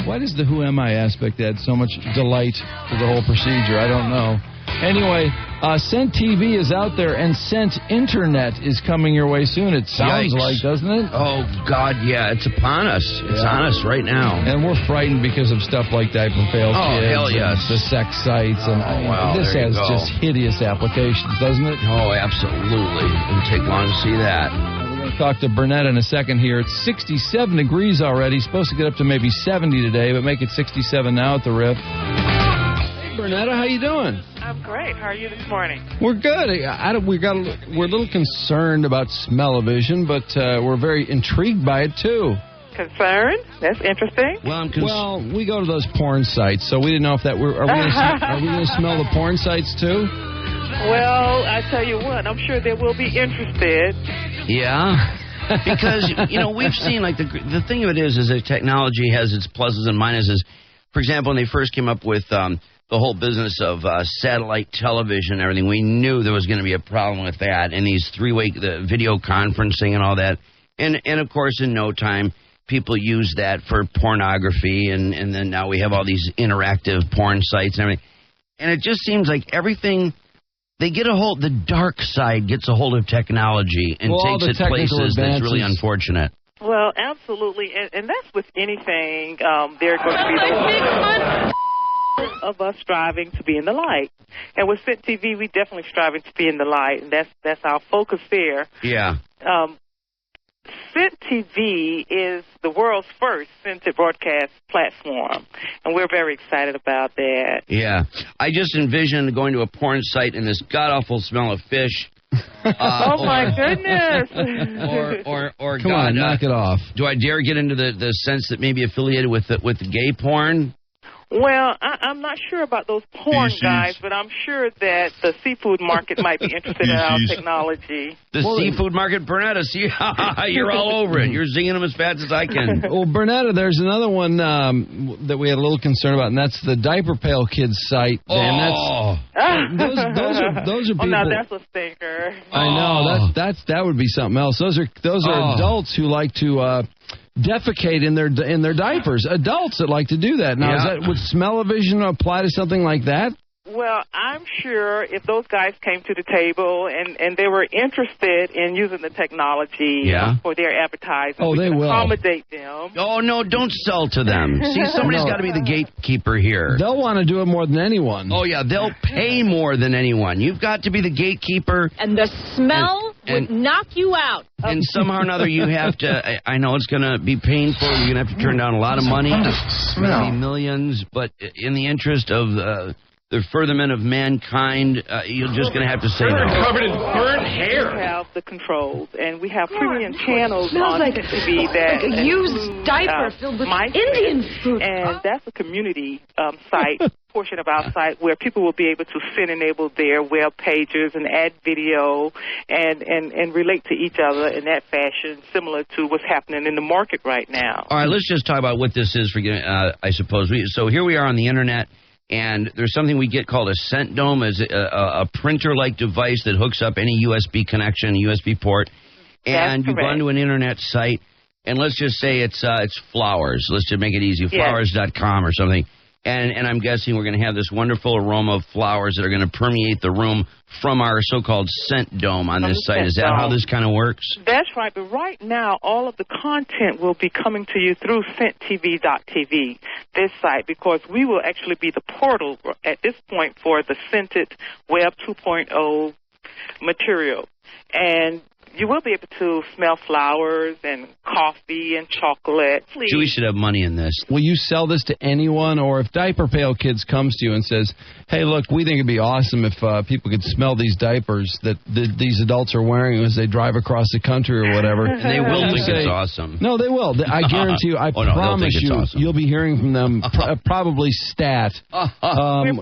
Why does the who am I aspect add so much delight to the whole procedure? I don't know. Anyway, Scent TV is out there, and Scent Internet is coming your way soon. It sounds like, doesn't it? Oh, God, yeah. It's upon us. It's on us right now. And we're frightened because of stuff like diaper fail kids. Hell yes. The sex sites. This has just hideous applications, doesn't it? Oh, absolutely. It wouldn't take long to see that. We're going to talk to Brunetta in a second here. It's 67 degrees already. Supposed to get up to maybe 70 today, but make it 67 now at the Riff. Brunetta, how you doing? I'm great. How are you this morning? We're good. We're a little concerned about smell-o-vision, but we're very intrigued by it too. Concerned? That's interesting. Well, we go to those porn sites, so we didn't know if that are we going to smell the porn sites too? Well, I tell you what, I'm sure they will be interested. Yeah. Because, we've seen, like, the thing of it is that technology has its pluses and minuses. For example, when they first came up with the whole business of satellite television and everything, we knew there was going to be a problem with that, and these three-way video conferencing and all that. And of course, in no time, people use that for pornography, and then now we have all these interactive porn sites and everything. And it just seems like everything, the dark side gets a hold of technology and takes it places that's really unfortunate. Well, absolutely, and that's with anything. There are going to be those of us striving to be in the light. And with Scent TV, we definitely striving to be in the light, and that's our focus there. Yeah. Scent TV is the world's first scented broadcast platform, and we're very excited about that. Yeah. I just envisioned going to a porn site and this god-awful smell of fish. Oh, my goodness. Or Come on, knock it off. Do I dare get into the sense that maybe affiliated with the gay porn? Well, I'm not sure about those porn guys, but I'm sure that the seafood market might be interested in our technology. The seafood market, Brunetta, see, you're all over it. You're zinging them as fast as I can. Well, Brunetta, there's another one that we had a little concern about, and that's the Diaper Pail Kids site. Oh. And those are people. Oh, now that's a stinker. I know, that would be something else. Those are adults who like to defecate in their diapers. Adults that like to do that. Now, would smell-o-vision apply to something like that? Well, I'm sure if those guys came to the table and they were interested in using the technology for their advertising, we can accommodate them. Oh, no, don't sell to them. See, somebody's got to be the gatekeeper here. They'll want to do it more than anyone. Oh, yeah, they'll pay more than anyone. You've got to be the gatekeeper. And the smell would knock you out. And somehow or another, you have to, I know it's going to be painful. You're going to have to turn down a lot of money, maybe millions, but in the interest of the furtherment of mankind, you're just going to have to say no. Covered in burnt hair. We have the controls, and we have premium channels on TV that like a used diaper filled with Indian food. And that's a community site, portion of our site, where people will be able to enable their web pages and add video and relate to each other in that fashion, similar to what's happening in the market right now. All right, let's just talk about what this is for, I suppose. So here we are on the Internet. And there's something we get called a scent dome, as a printer-like device that hooks up any USB connection, USB port. And you go onto an Internet site, and let's just say it's flowers. Let's just make it easy, flowers.com or something. And I'm guessing we're going to have this wonderful aroma of flowers that are going to permeate the room from our so-called scent dome on this site. Is that how this kind of works? That's right. But right now, all of the content will be coming to you through scenttv.tv, this site, because we will actually be the portal at this point for the Scented Web 2.0 material. And you will be able to smell flowers and coffee and chocolate. We should have money in this. Will you sell this to anyone? Or if Diaper Pail Kids comes to you and says, hey, look, we think it'd be awesome if people could smell these diapers that these adults are wearing as they drive across the country or whatever. And they will think it's awesome. No, they will. I guarantee you. I promise you, awesome. You'll be hearing from them probably stat. We're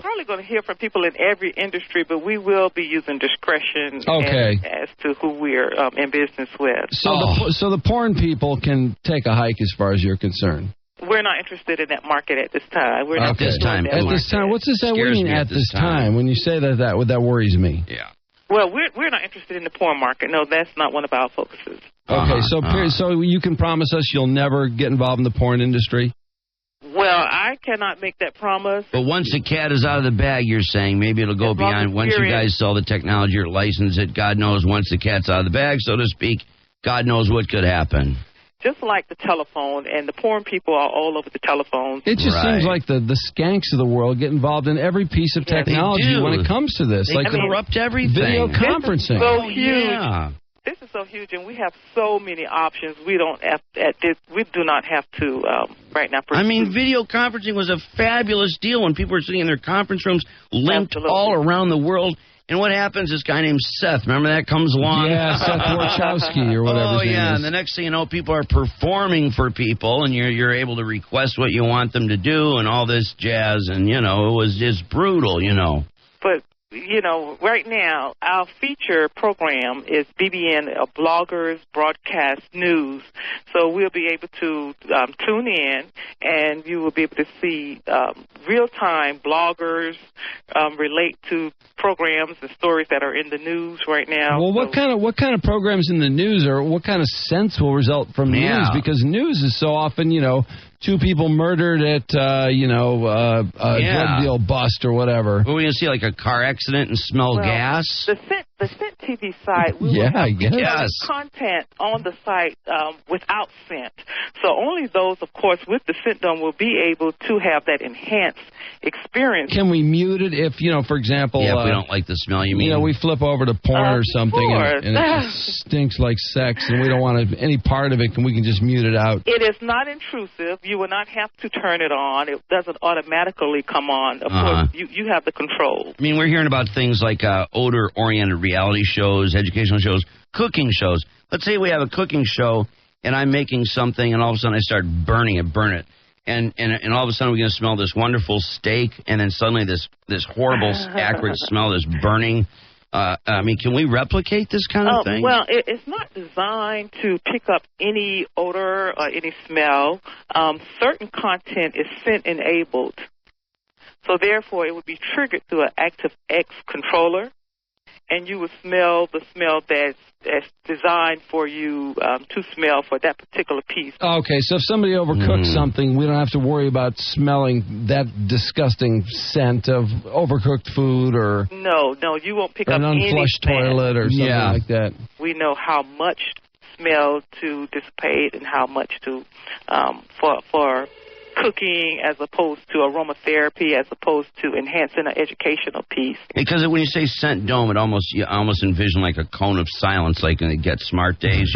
probably going to hear from people in every industry, but we will be using discretion as to who we're in business with. So the porn people can take a hike as far as you're concerned. We're not interested in that market at this time. We're not at this time. At this time, what's this? What do you mean at this time? When you say that worries me. Yeah. Well, we're not interested in the porn market. No, that's not one of our focuses. Okay, so you can promise us you'll never get involved in the porn industry? Well, I cannot make that promise. But once the cat is out of the bag, you're saying maybe it'll go beyond. Once you guys sell the technology or license it, God knows once the cat's out of the bag, so to speak, God knows what could happen. Just like the telephone, and the porn people are all over the telephone. It just seems like the skanks of the world get involved in every piece of technology when it comes to this. They corrupt everything. Video conferencing. This is so huge. Yeah. This is so huge, and we have so many options. We don't have we do not have to right now. I mean, video conferencing was a fabulous deal when people were sitting in their conference rooms, linked all around the world. And what happens? This guy named Seth, remember that comes along? Yeah, Seth Wachowski or whatever. Oh yeah, and the next thing you know, people are performing for people, and you're able to request what you want them to do, and all this jazz, and it was just brutal, But right now, our feature program is BBN Bloggers Broadcast News. So we'll be able to tune in, and you will be able to see real-time bloggers relate to programs and stories that are in the news right now. Well, what kind of programs in the news, or what kind of sense will result from news? Because news is so often, two people murdered at, a drug deal bust or whatever. Well, we're going to see like a car accident and smell gas? The Scent TV site, we will have content on the site without scent. So only those, of course, with the Scent Dome will be able to have that enhanced experience. Can we mute it if, for example... Yeah, if we don't like the smell, you mean? We flip over to porn or something and it just stinks like sex and we don't want any part of it, and we can just mute it out. It is not intrusive. You will not have to turn it on. It doesn't automatically come on. Of course, you have the control. I mean, we're hearing about things like odor-oriented reality shows, educational shows, cooking shows. Let's say we have a cooking show, and I'm making something, and all of a sudden I start burn it. And all of a sudden we're going to smell this wonderful steak, and then suddenly this horrible, acrid smell, this burning. I mean, can we replicate this kind of thing? Well, it's not designed to pick up any odor or any smell. Certain content is scent-enabled. So, therefore, it would be triggered through an ActiveX controller, and you would smell the smell that's designed for you to smell for that particular piece. Okay, so if somebody overcooks something, we don't have to worry about smelling that disgusting scent of overcooked food or... No, you won't pick up an unflushed toilet or something like that. We know how much smell to dissipate and how much to for cooking as opposed to aromatherapy, as opposed to enhancing an educational piece. Because when you say scent dome, you almost envision like a cone of silence, like in the Get Smart days,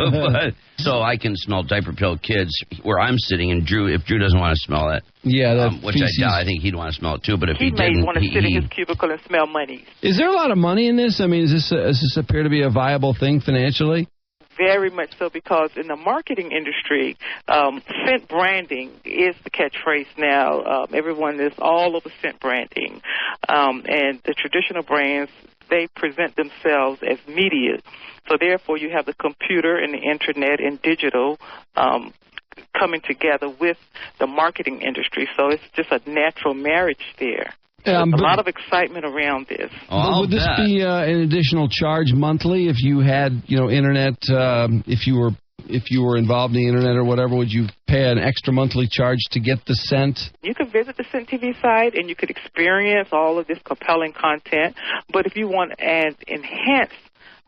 But, so I can smell diaper-filled kids where I'm sitting, and if Drew doesn't want to smell it, which feces. I doubt, I think he'd want to smell it too. But if he didn't, may want to sit in his cubicle and smell money. Is there a lot of money in this? I mean, does this appear to be a viable thing financially? Very much so, because in the marketing industry, scent branding is the catchphrase now. Everyone is all over scent branding. And the traditional brands, they present themselves as media. So therefore, you have the computer and the internet and digital coming together with the marketing industry. So it's just a natural marriage there. There's a lot of excitement around this. Would this be an additional charge monthly if you had, internet? If you were involved in the internet or whatever, would you pay an extra monthly charge to get the scent? You could visit the Scent TV site and you could experience all of this compelling content. But if you want an enhanced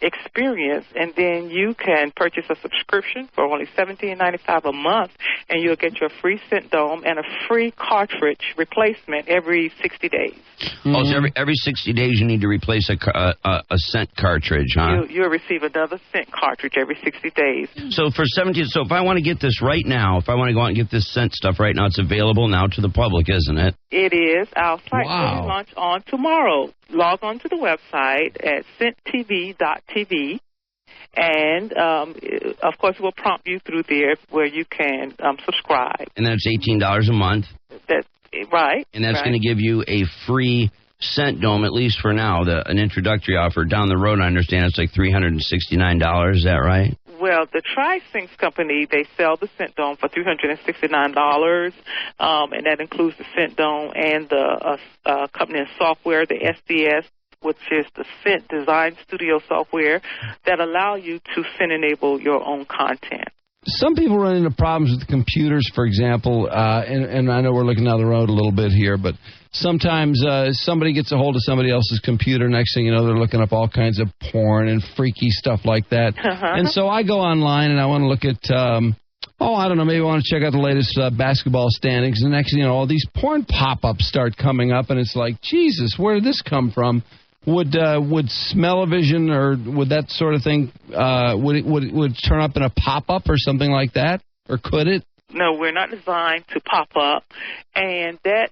experience, and then you can purchase a subscription for only $17.95 a month, and you'll get your free Scent Dome and a free cartridge replacement every 60 days. Oh, so every 60 days you need to replace a scent cartridge, huh? You'll receive another scent cartridge every 60 days. So for so if I want to get this right now, if I want to go out and get this scent stuff right now, it's available now to the public, isn't it? It is. Our site will launch on tomorrow. Log on to the website at scenttv.tv, and, of course, we'll prompt you through there where you can subscribe. And that's $18 a month? That's right. And that's going to give you a free Scent Dome, at least for now, an introductory offer. Down the road, I understand it's like $369. Is that right? Well, the Tri-Syncs company, they sell the Scent Dome for $369, and that includes the Scent Dome and the accompanying software, the SDS which is the Scent Design Studio software that allow you to scent enable your own content. Some people run into problems with computers, for example, and I know we're looking down the road a little bit here, but sometimes somebody gets a hold of somebody else's computer. Next thing you know, they're looking up all kinds of porn and freaky stuff like that. And so I go online and I want to look at, I don't know, maybe I want to check out the latest basketball standings. And next thing you know, all these porn pop-ups start coming up, and it's like, Jesus, where did this come from? Would smell-o-vision or would that sort of thing would turn up in a pop-up or something like that, or could it? No, we're not designed to pop up, and that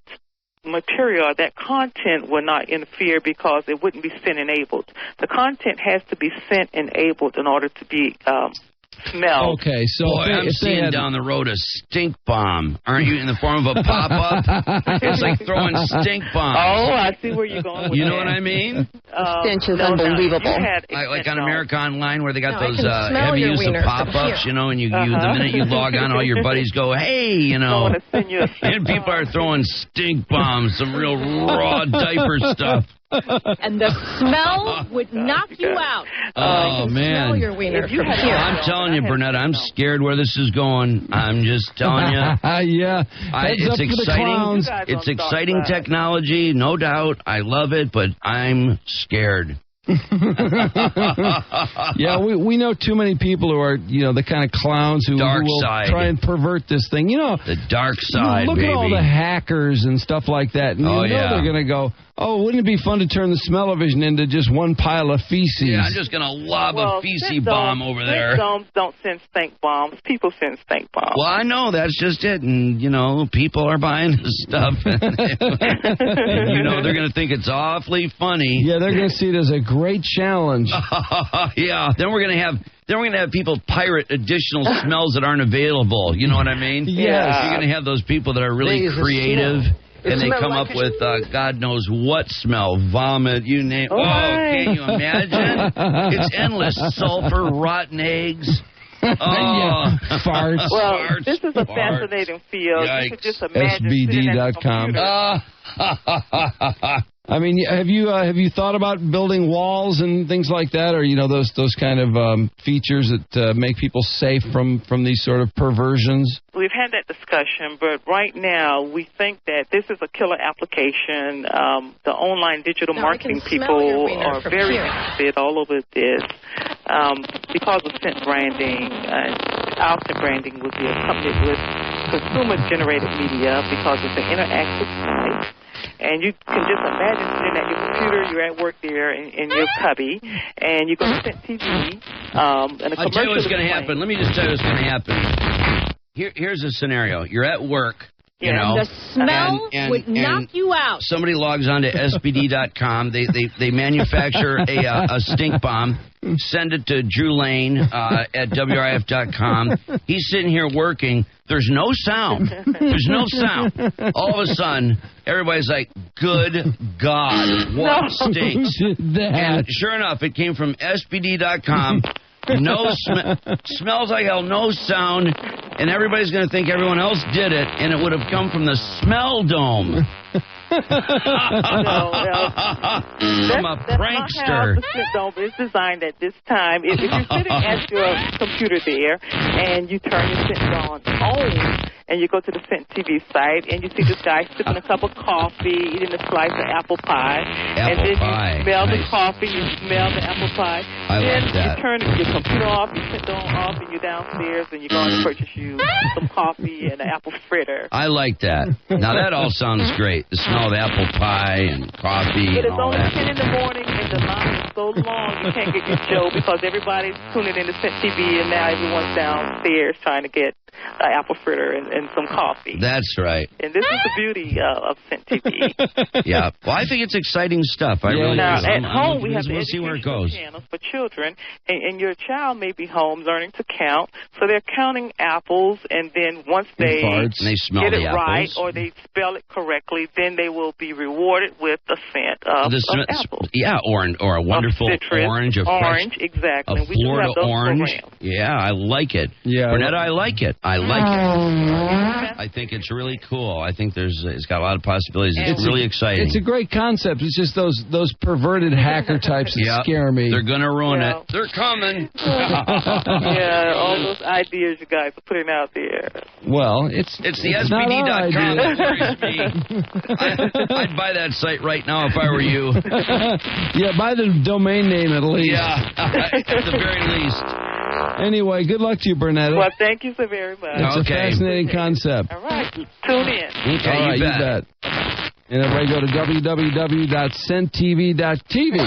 material, that content will not interfere because it wouldn't be scent-enabled. The content has to be scent-enabled in order to be smell. Okay, so I'm seeing down the road a stink bomb. Aren't you in the form of a pop-up? It's like throwing stink bombs. Oh, I see where you're going with You know what I mean? Stench is unbelievable. Like on America Online where they got those heavy use of pop-ups, you know, and you the minute you log on, all your buddies go, hey, you know. And people are throwing stink bombs, some real raw diaper stuff. And the smell would knock you out. Oh, man. Smell your wiener from here. I'm telling you, Brunetta, I'm scared where this is going. I'm just telling you. Yeah. It's exciting. It's exciting technology, no doubt. I love it, but I'm scared. Yeah, we know too many people who are, the kind of clowns who will try and pervert this thing. The dark side, look baby. At all the hackers and stuff like that. And they're going to go, wouldn't it be fun to turn the smell-o-vision into just one pile of feces? Yeah, I'm just going to lob a feces bomb over there. Domes don't send stink bombs. People send stink bombs. Well, I know. That's just it. And, people are buying this stuff. And they're going to think it's awfully funny. Yeah, they're going to see it as a great challenge. Yeah. Then we're going to have people pirate additional smells that aren't available. You know what I mean? Yes. You're going to have those people that are really creative. And they come up with God knows what smell, vomit, you name. Can you imagine? It's endless. Sulfur, rotten eggs. Farts. Well, farts, this is a fascinating field. Yikes. You could just imagine SBD.com. I mean, have you thought about building walls and things like that, or those kind of features that make people safe from these sort of perversions? We've had that discussion, but right now we think that this is a killer application. The online digital marketing people are very interested all over this because of scent branding. Our scent branding would be accompanied with consumer-generated media because it's an interactive site. And you can just imagine sitting at your computer, you're at work there in your cubby, and you go to Scent TV. And I'll tell you what's going to happen. Let me just tell you what's going to happen. Here's a scenario. You're at work. The smell would knock you out. Somebody logs on to SBD.com. They manufacture a stink bomb, send it to Drew Lane at WRIF.com. He's sitting here working. There's no sound. There's no sound. All of a sudden, everybody's like, good God, what stinks? And sure enough, it came from SBD.com. No smells like hell, no sound, and everybody's going to think everyone else did it, and it would have come from the smell dome. From a prankster. The scent dome is designed at this time. If you're sitting at your computer there and you turn your scent dome on, and you go to the Scent TV site, and you see this guy sipping a cup of coffee, eating a slice of apple pie. And then you smell the coffee, you smell the apple pie. I like that. You turn your computer off, your scent dome off, and you're downstairs, and you're going to purchase you some coffee and an apple fritter. I like that. Now, that all sounds great. The smell of apple pie and coffee But and it's all only that. 10 in the morning, and the line is so long, you can't get your show because everybody's tuning into Scent TV, and now everyone's downstairs trying to get an apple fritter and some coffee. That's right. And this is the beauty of Scent TV. Yeah. Well, I think it's exciting stuff. I really now, do. at home, we have the we'll see where it goes. channels for children, and your child may be home learning to count, so they're counting apples, and then once they smell get it the right apples. or they spell it correctly, then they will be rewarded with a scent of apples. Yeah, or a wonderful citrus, orange, exactly. A Florida orange. Programs. Yeah, I like it. Yeah, Brunetta, I like it. I like it. I think it's really cool. I think it's got a lot of possibilities. It's really exciting. It's a great concept. It's just those perverted hacker types that scare me. They're going to ruin it. They're coming. Yeah, all those ideas you guys are putting out there. Well, it's the SPD.com that worries me. I'd buy that site right now if I were you. Yeah, buy the domain name at least. Yeah, at the very least. Anyway, good luck to you, Brunetta. Well, thank you so very much. It's a fascinating concept. All right, tune in. Okay, all right, you bet. And everybody go to www.centtv.tv.